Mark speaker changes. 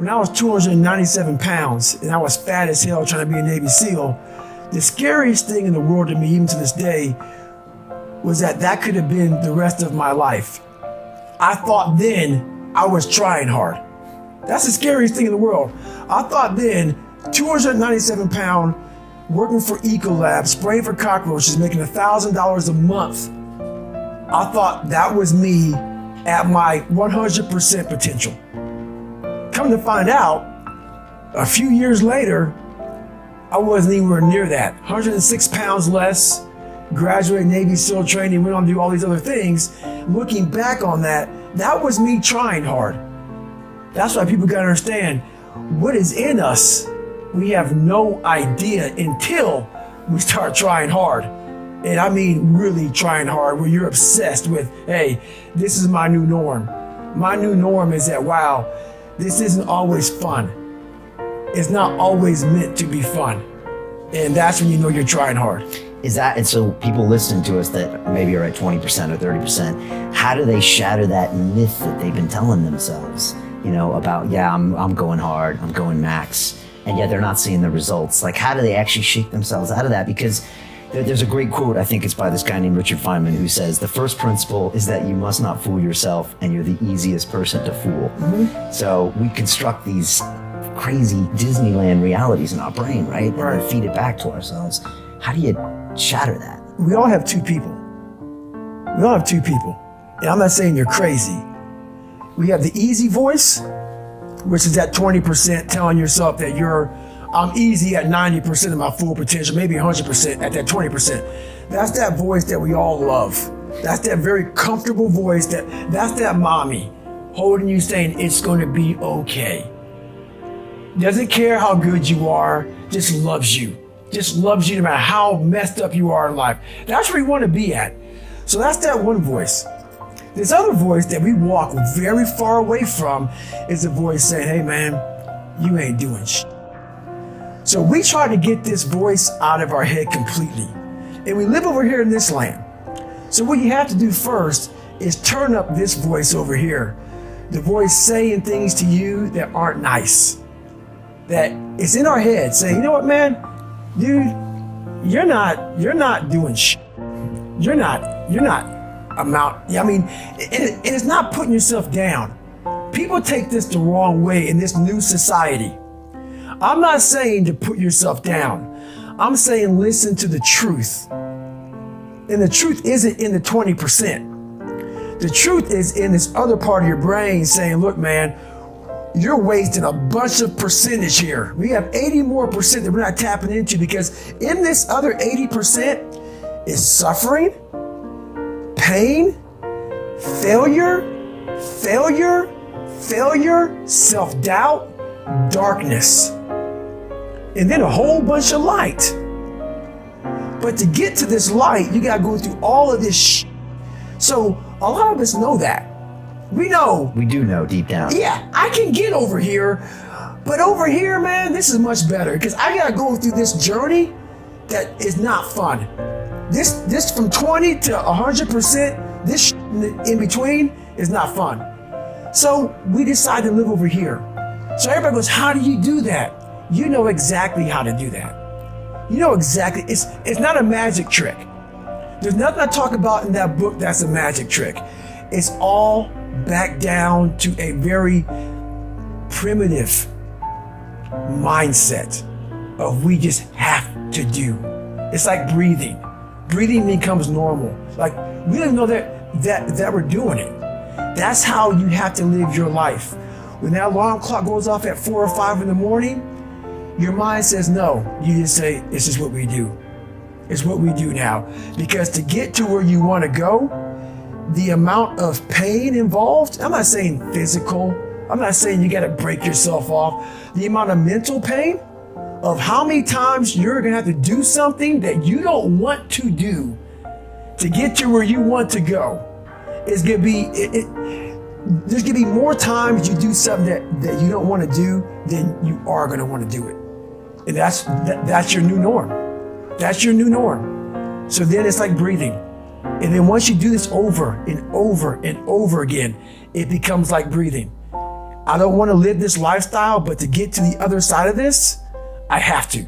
Speaker 1: when I was 297 pounds and I was fat as hell trying to be a Navy SEAL, the scariest thing in the world to me, even to this day, was that could have been the rest of my life. I thought then I was trying hard. That's the scariest thing in the world. I thought then, 297 pound, working for Ecolab, spraying for cockroaches, making $1,000 a month. I thought that was me at my 100% potential. Come to find out, a few years later, I wasn't anywhere near that. 106 pounds less, graduated Navy SEAL training, went on to do all these other things. Looking back on that, that was me trying hard. That's why people gotta understand, what is in us, we have no idea until we start trying hard. And I mean really trying hard, where you're obsessed with, hey, this is my new norm. My new norm is that, wow, this isn't always fun. It's not always meant to be fun. And that's when you know you're trying hard.
Speaker 2: Is that, and so people listening to us that maybe are at 20% or 30%, how do they shatter that myth that they've been telling themselves, about, yeah, I'm going hard, I'm going max, and yet they're not seeing the results? Like, how do they actually shake themselves out of that? Because there's a great quote, I think it's by this guy named Richard Feynman, who says, the first principle is that you must not fool yourself, and you're the easiest person to fool. Mm-hmm. So we construct these crazy Disneyland realities in our brain, right? And then feed it back to ourselves. How do you shatter that?
Speaker 1: We all have two people. We all have two people. And I'm not saying you're crazy. We have the easy voice, which is that 20% telling yourself that I'm easy at 90% of my full potential, maybe 100% at that 20%. That's that voice that we all love. That's that very comfortable voice, that's that mommy holding you saying it's going to be okay. Doesn't care how good you are, just loves you. Just loves you no matter how messed up you are in life. That's where you want to be at. So that's that one voice. This other voice that we walk very far away from is a voice saying, hey man, you ain't doing shit. So we try to get this voice out of our head completely. And we live over here in this land. So what you have to do first is turn up this voice over here. The voice saying things to you that aren't nice. That it's in our head saying, you know what, man? Dude, you're not doing shit. You're not and it's not putting yourself down. People take this the wrong way in this new society. I'm not saying to put yourself down. I'm saying listen to the truth. And the truth isn't in the 20%. The truth is in this other part of your brain saying, look, man, you're wasting a bunch of percentage here. We have 80 more percent that we're not tapping into, because in this other 80% is suffering, pain, failure, self-doubt, darkness, and then a whole bunch of light. But to get to this light, you gotta go through all of this shit. So a lot of us know that. We know. We do know deep down. Yeah, I can get over here, but over here, man, this is much better, because I gotta go through this journey that is not fun. This from 20 to 100%, this in between is not fun. So we decide to live over here. So everybody goes, how do you do that? You know exactly how to do that. You know exactly, it's not a magic trick. There's nothing I talk about in that book that's a magic trick. It's all back down to a very primitive mindset of we just have to do. It's like breathing. Breathing becomes normal. Like we don't even know that we're doing it. That's how you have to live your life. When that alarm clock goes off at 4 or 5 in the morning, your mind says no. You just say, this is what we do. It's what we do now. Because to get to where you want to go, the amount of pain involved, I'm not saying physical, I'm not saying you got to break yourself off. The amount of mental pain of how many times you're going to have to do something that you don't want to do to get to where you want to go is going to be, there's going to be more times you do something that you don't want to do than you are going to want to do it. And that's your new norm. That's your new norm. So then it's like breathing. And then once you do this over and over and over again, it becomes like breathing. I don't want to live this lifestyle, but to get to the other side of this, I have to.